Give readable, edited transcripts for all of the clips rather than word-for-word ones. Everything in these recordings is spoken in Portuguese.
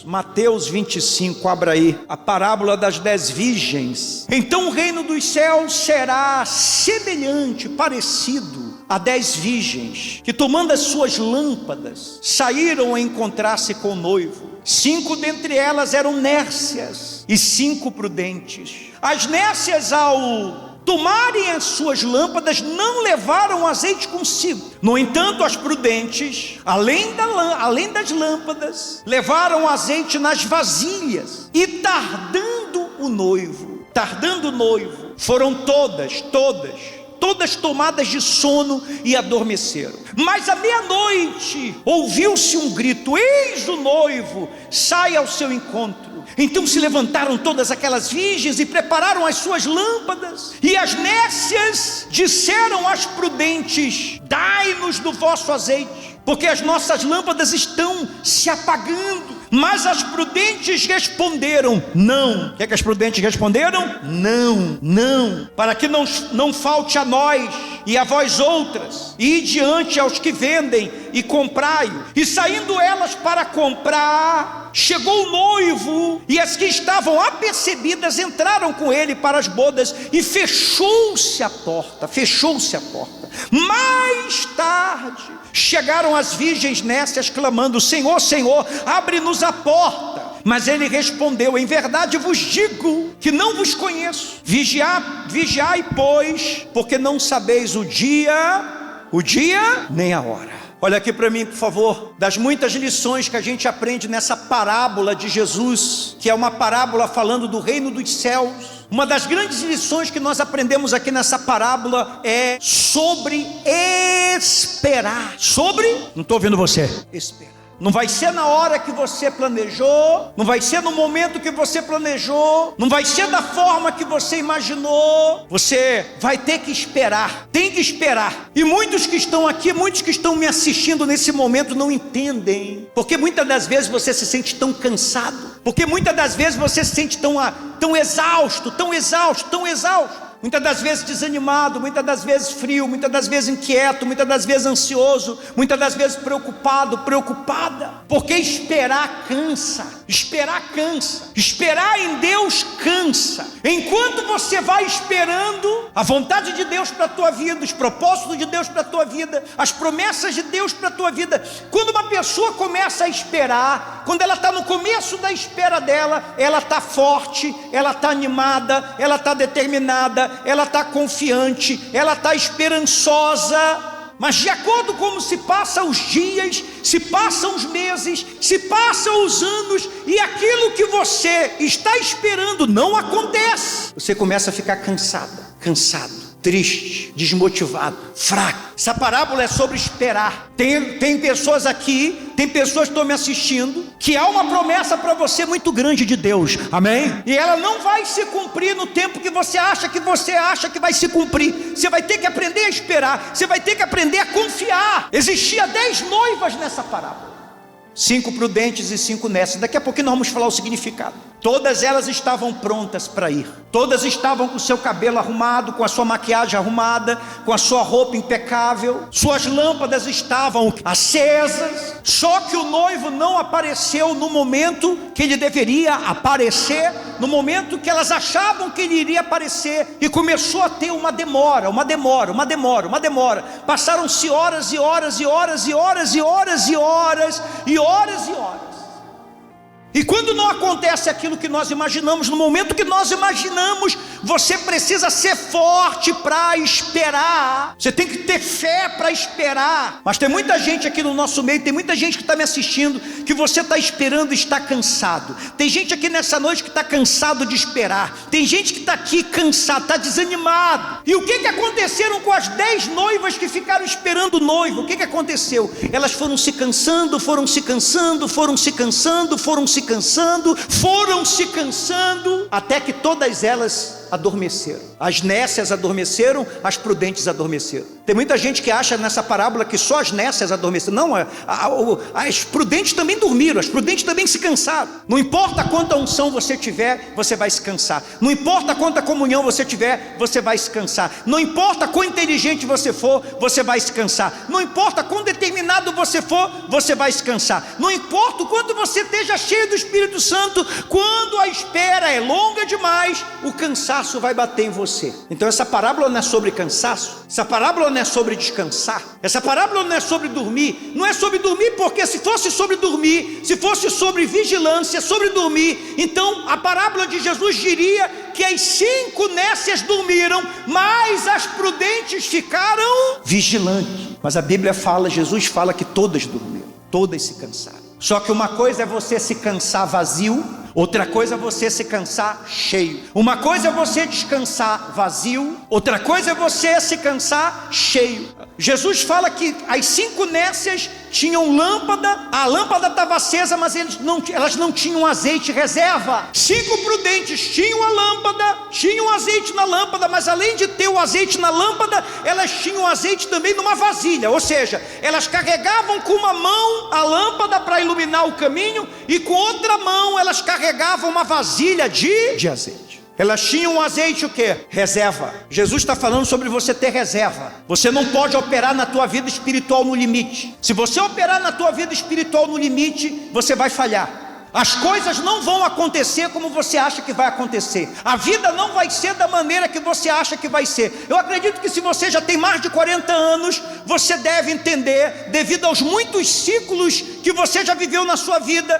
Mateus 25, abra aí, a parábola das 10 virgens. Então o reino dos céus será semelhante, parecido a 10 virgens, que tomando as suas lâmpadas, saíram a encontrar-se com o noivo. 5 dentre elas eram nércias e 5 prudentes. As nércias, ao tomarem as suas lâmpadas, não levaram azeite consigo. No entanto, as prudentes, além das lâmpadas, levaram azeite nas vasilhas. E tardando o noivo, foram todas tomadas de sono e adormeceram. Mas à meia-noite ouviu-se um grito: eis o noivo, sai ao seu encontro. Então se levantaram todas aquelas virgens e prepararam as suas lâmpadas. E as nércias disseram às prudentes: dai-nos do vosso azeite, porque as nossas lâmpadas estão se apagando. Mas as prudentes responderam: não. O que é que as prudentes responderam? Não, para que não falte a nós e a vós outras, e diante aos que vendem e comprai-o. E saindo elas para comprar, chegou o noivo, e as que estavam apercebidas entraram com ele para as bodas, e fechou-se a porta. Mais tarde chegaram as virgens nércias clamando: Senhor, Senhor, abre-nos a porta. Mas ele respondeu: em verdade vos digo que não vos conheço. Vigiai, pois, porque não sabeis o dia nem a hora. Olha aqui para mim, por favor, das muitas lições que a gente aprende nessa parábola de Jesus, que é uma parábola falando do reino dos céus. Uma das grandes lições que nós aprendemos aqui nessa parábola é sobre esperar. Não estou ouvindo você. Esperar. Não vai ser na hora que você planejou, não vai ser no momento que você planejou, não vai ser da forma que você imaginou. Você vai ter que esperar, tem que esperar. E muitos que estão aqui, muitos que estão me assistindo nesse momento não entendem, porque muitas das vezes você se sente tão cansado, porque muitas das vezes você se sente tão exausto. Muitas das vezes desanimado, muitas das vezes frio, muitas das vezes inquieto, muitas das vezes ansioso, muitas das vezes preocupada, porque esperar cansa, esperar em Deus cansa. Enquanto você vai esperando a vontade de Deus para a tua vida, os propósitos de Deus para a tua vida, as promessas de Deus para a tua vida, quando uma pessoa começa a esperar, quando ela está no começo da espera dela, ela está forte, ela está animada, ela está determinada, ela está confiante, ela está esperançosa. Mas de acordo com como se passam os dias, se passam os meses, se passam os anos, e aquilo que você está esperando não acontece, você começa a ficar cansado, triste, desmotivado, fraco. Essa parábola é sobre esperar. Tem pessoas aqui, tem pessoas que estão me assistindo, que há uma promessa para você muito grande de Deus, amém? E ela não vai se cumprir no tempo que você acha que vai se cumprir. Você vai ter que aprender a esperar, você vai ter que aprender a confiar. Existia 10 noivas nessa parábola, 5 prudentes e 5 nércias. Daqui a pouquinho nós vamos falar o significado. Todas elas estavam prontas para ir, todas estavam com o seu cabelo arrumado, com a sua maquiagem arrumada, com a sua roupa impecável, suas lâmpadas estavam acesas. Só que o noivo não apareceu no momento que ele deveria aparecer, no momento que elas achavam que ele iria aparecer, e começou a ter uma demora. Passaram-se horas e horas. E quando não acontece aquilo que nós imaginamos, no momento que nós imaginamos, você precisa ser forte para esperar. Você tem que ter fé para esperar. Mas tem muita gente aqui no nosso meio, tem muita gente que está me assistindo, que você está esperando e está cansado. Tem gente aqui nessa noite que está cansado de esperar. Tem gente que está aqui cansado, está desanimado. E o que aconteceram com as 10 noivas que ficaram esperando o noivo? O que aconteceu? Elas foram se cansando, até que todas elas adormeceram. As nécias adormeceram, as prudentes adormeceram. Tem muita gente que acha nessa parábola que só as nécias adormeceram. Não, as prudentes também dormiram, as prudentes também se cansaram. Não importa quanta unção você tiver, você vai se cansar. Não importa quanta comunhão você tiver, você vai se cansar. Não importa quão inteligente você for, você vai se cansar. Não importa quão determinado você for, você vai se cansar. Não importa o quanto você esteja cheio do Espírito Santo, quando a espera é longa demais, o cansaço vai bater em você. Então essa parábola não é sobre cansaço, essa parábola não é sobre descansar, essa parábola não é sobre dormir. Não é sobre dormir, porque se fosse sobre dormir, se fosse sobre vigilância, sobre dormir, então a parábola de Jesus diria que as 5 nécias dormiram, mas as prudentes ficaram vigilantes. Mas a Bíblia fala, Jesus fala que todas dormiram, todas se cansaram. Só que uma coisa é você se cansar vazio, outra coisa é você se cansar cheio. Uma coisa é você descansar vazio, outra coisa é você se cansar cheio. Jesus fala que as 5 nécias tinham lâmpada, a lâmpada estava acesa, mas elas não tinham azeite reserva. 5 prudentes tinham a lâmpada, tinham azeite na lâmpada, mas além de ter o azeite na lâmpada, elas tinham azeite também numa vasilha, ou seja, elas carregavam com uma mão a lâmpada para iluminar o caminho, e com outra mão elas carregavam uma vasilha de azeite. Elas tinham azeite o quê? Reserva. Jesus está falando sobre você ter reserva. Você não pode operar na tua vida espiritual no limite. Se você operar na tua vida espiritual no limite, você vai falhar. As coisas não vão acontecer como você acha que vai acontecer. A vida não vai ser da maneira que você acha que vai ser. Eu acredito que se você já tem mais de 40 anos, você deve entender, devido aos muitos ciclos que você já viveu na sua vida,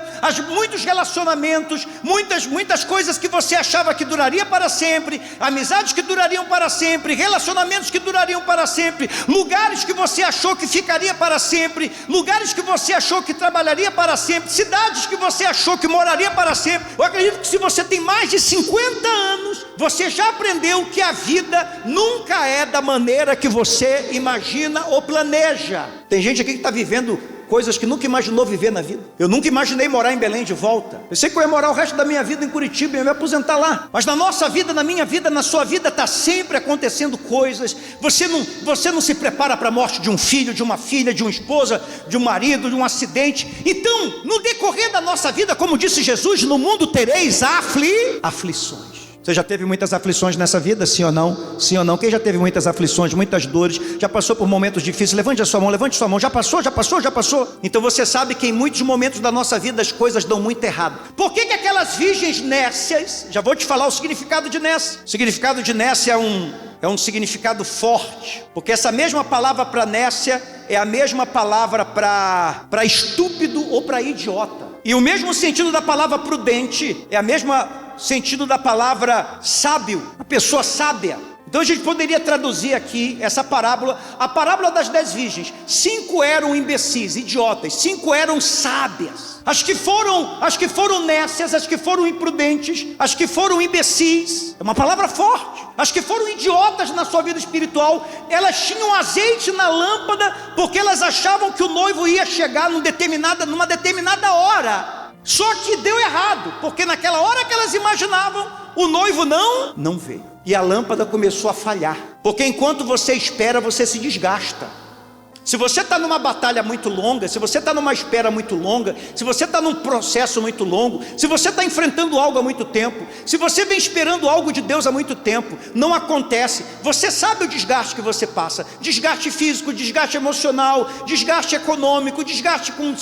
muitos relacionamentos, muitas coisas que você achava que duraria para sempre, amizades que durariam para sempre, relacionamentos que durariam para sempre, lugares que você achou que ficaria para sempre, lugares que você achou que trabalharia para sempre, cidades que você achou que moraria para sempre. Eu acredito que se você tem mais de 50 anos, você já aprendeu que a vida nunca é da maneira que você imagina ou planeja. Tem gente aqui que está vivendo coisas que nunca imaginou viver na vida. Eu nunca imaginei morar em Belém de volta. Eu sei que eu ia morar o resto da minha vida em Curitiba e eu ia me aposentar lá. Mas na nossa vida, na minha vida, na sua vida, está sempre acontecendo coisas. Você não se prepara para a morte de um filho, de uma filha, de uma esposa, de um marido, de um acidente. Então, no decorrer da nossa vida, como disse Jesus, no mundo tereis aflições. Você já teve muitas aflições nessa vida, sim ou não? Sim ou não? Quem já teve muitas aflições, muitas dores, já passou por momentos difíceis? Levante a sua mão, levante sua mão. Já passou? Então você sabe que em muitos momentos da nossa vida as coisas dão muito errado. Por que aquelas virgens nécias, já vou te falar o significado de nécia. O significado de nécia é um significado forte, porque essa mesma palavra para nécia é a mesma palavra para estúpido ou para idiota. E o mesmo sentido da palavra prudente é a mesma sentido da palavra sábio, a pessoa sábia. Então a gente poderia traduzir aqui essa parábola, a parábola das 10 virgens. 5 eram imbecis, idiotas, 5 eram sábias. As que foram nécias, as que foram imprudentes, as que foram imbecis, é uma palavra forte. As que foram idiotas na sua vida espiritual, elas tinham azeite na lâmpada, porque elas achavam que o noivo ia chegar numa determinada hora. Só que deu errado, porque naquela hora que elas imaginavam, o noivo não veio. E a lâmpada começou a falhar, porque enquanto você espera, você se desgasta. Se você está numa batalha muito longa, se você está numa espera muito longa, se você está num processo muito longo, se você está enfrentando algo há muito tempo, se você vem esperando algo de Deus há muito tempo, não acontece, você sabe o desgaste que você passa, desgaste físico, desgaste emocional, desgaste econômico, desgaste com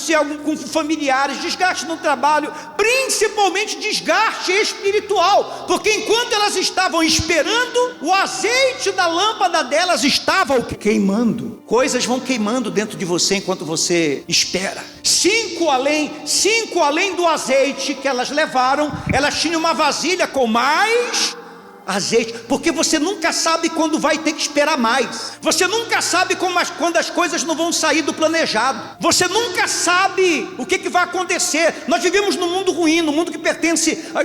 familiares, desgaste no trabalho, principalmente desgaste espiritual, porque enquanto elas estavam esperando, o azeite da lâmpada delas estava queimando. Coisas vão queimando dentro de você enquanto você espera. 5 além do azeite que elas levaram, elas tinham uma vasilha com mais azeite, porque você nunca sabe quando vai ter que esperar mais. Você nunca sabe quando as coisas não vão sair do planejado. Você nunca sabe o que vai acontecer. Nós vivemos num mundo ruim, num mundo que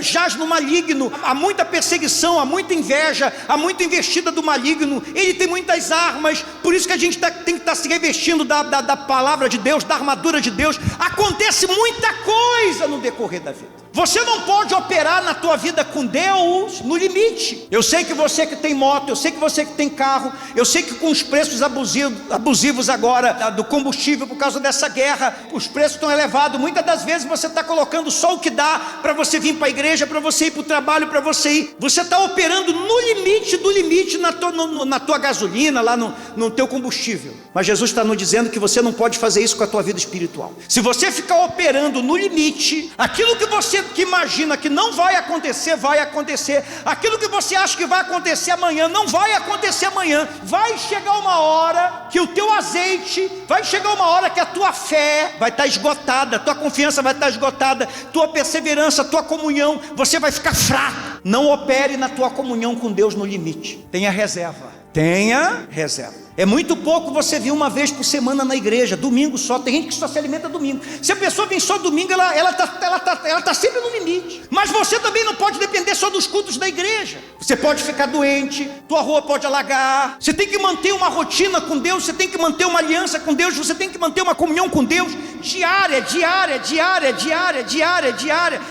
jaz no maligno. Há muita perseguição, há muita inveja, há muita investida do maligno. Ele tem muitas armas, por isso que a gente tem que estar se revestindo da palavra de Deus, da armadura de Deus. Acontece muita coisa no decorrer da vida. Você não pode operar na tua vida com Deus no limite. limite. Eu sei que você que tem moto, eu sei que você que tem carro, eu sei que com os preços abusivos agora do combustível por causa dessa guerra, os preços estão elevados. Muitas das vezes você está colocando só o que dá para você vir para a igreja, para você ir para o trabalho, para você ir. Você está operando no limite do limite na tua gasolina, lá no teu combustível. Mas Jesus está nos dizendo que você não pode fazer isso com a tua vida espiritual. Se você ficar operando no limite, aquilo que você imagina que não vai acontecer, vai acontecer. Aquilo que você acha que vai acontecer amanhã, não vai acontecer amanhã. Vai chegar uma hora que o teu azeite, vai chegar uma hora que a tua fé vai estar esgotada, a tua confiança vai estar esgotada, tua perseverança, tua comunhão, você vai ficar fraco. Não opere na tua comunhão com Deus no limite. Tenha reserva. Tenha reserva. É muito pouco você vir uma vez por semana na igreja, domingo só. Tem gente que só se alimenta domingo. Se a pessoa vem só domingo, ela tá sempre no limite. Mas você também não pode depender só dos cultos da igreja. Você pode ficar doente, tua rua pode alagar. Você tem que manter uma rotina com Deus, você tem que manter uma aliança com Deus, você tem que manter uma comunhão com Deus diária.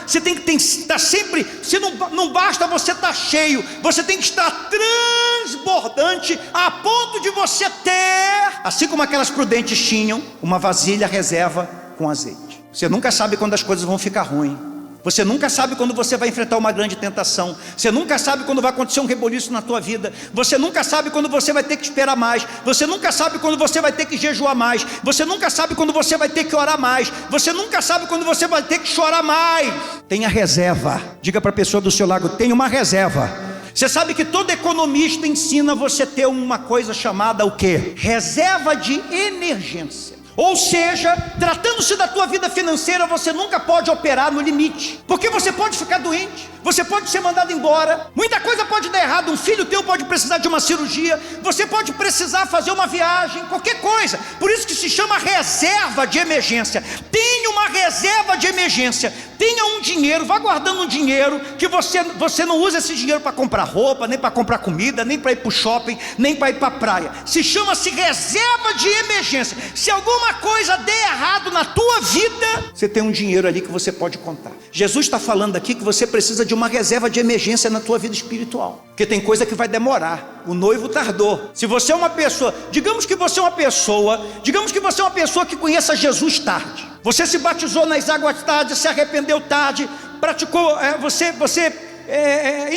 Você tem que estar sempre, não basta você estar cheio, você tem que estar transbordante a ponto de você ter, assim como aquelas prudentes tinham, uma vasilha reserva com azeite. Você nunca sabe quando as coisas vão ficar ruins. Você nunca sabe quando você vai enfrentar uma grande tentação. Você nunca sabe quando vai acontecer um reboliço na tua vida. Você nunca sabe quando você vai ter que esperar mais. Você nunca sabe quando você vai ter que jejuar mais. Você nunca sabe quando você vai ter que orar mais. Você nunca sabe quando você vai ter que chorar mais. Tenha reserva. Diga para a pessoa do seu lado: tenha uma reserva. Você sabe que todo economista ensina você ter uma coisa chamada o quê? Reserva de emergência. Ou seja, tratando-se da tua vida financeira, você nunca pode operar no limite, porque você pode ficar doente, você pode ser mandado embora, muita coisa pode dar errado. Um filho teu pode precisar de uma cirurgia, você pode precisar fazer uma viagem, qualquer coisa. Por isso que se chama reserva de emergência. Tenha uma reserva de emergência. Tenha um dinheiro, vá guardando um dinheiro, que você não usa esse dinheiro para comprar roupa, nem para comprar comida, nem para ir para o shopping, nem para ir para a praia. Chama-se reserva de emergência. Se alguma coisa der errado na tua vida, você tem um dinheiro ali que você pode contar. Jesus está falando aqui que você precisa de uma reserva de emergência na tua vida espiritual, porque tem coisa que vai demorar. O noivo tardou. Se você é uma pessoa, digamos que você é uma pessoa que conheça Jesus tarde. Você se batizou nas águas tarde, se arrependeu tarde, praticou, você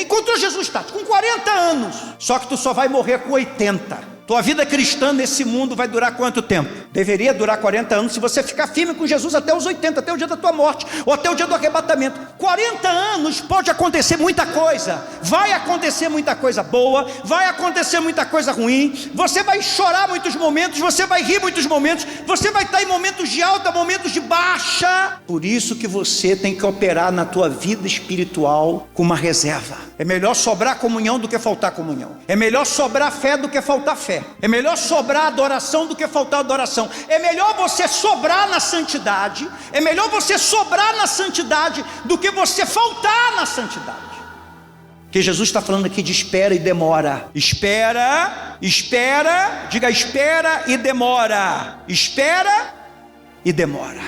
encontrou Jesus tarde, com 40 anos. Só que tu só vai morrer com 80. Tua vida cristã nesse mundo vai durar quanto tempo? Deveria durar 40 anos se você ficar firme com Jesus até os 80, até o dia da tua morte, ou até o dia do arrebatamento. 40 anos pode acontecer muita coisa. Vai acontecer muita coisa boa, vai acontecer muita coisa ruim. Você vai chorar muitos momentos, você vai rir muitos momentos, você vai estar em momentos de alta, momentos de baixa. Por isso que você tem que operar na tua vida espiritual com uma reserva. É melhor sobrar comunhão do que faltar comunhão. É melhor sobrar fé do que faltar fé. É melhor sobrar adoração do que faltar adoração. É melhor você sobrar na santidade. É melhor você sobrar na santidade do que você faltar na santidade. Porque Jesus está falando aqui de espera e demora. Espera, diga espera e demora. Espera e demora.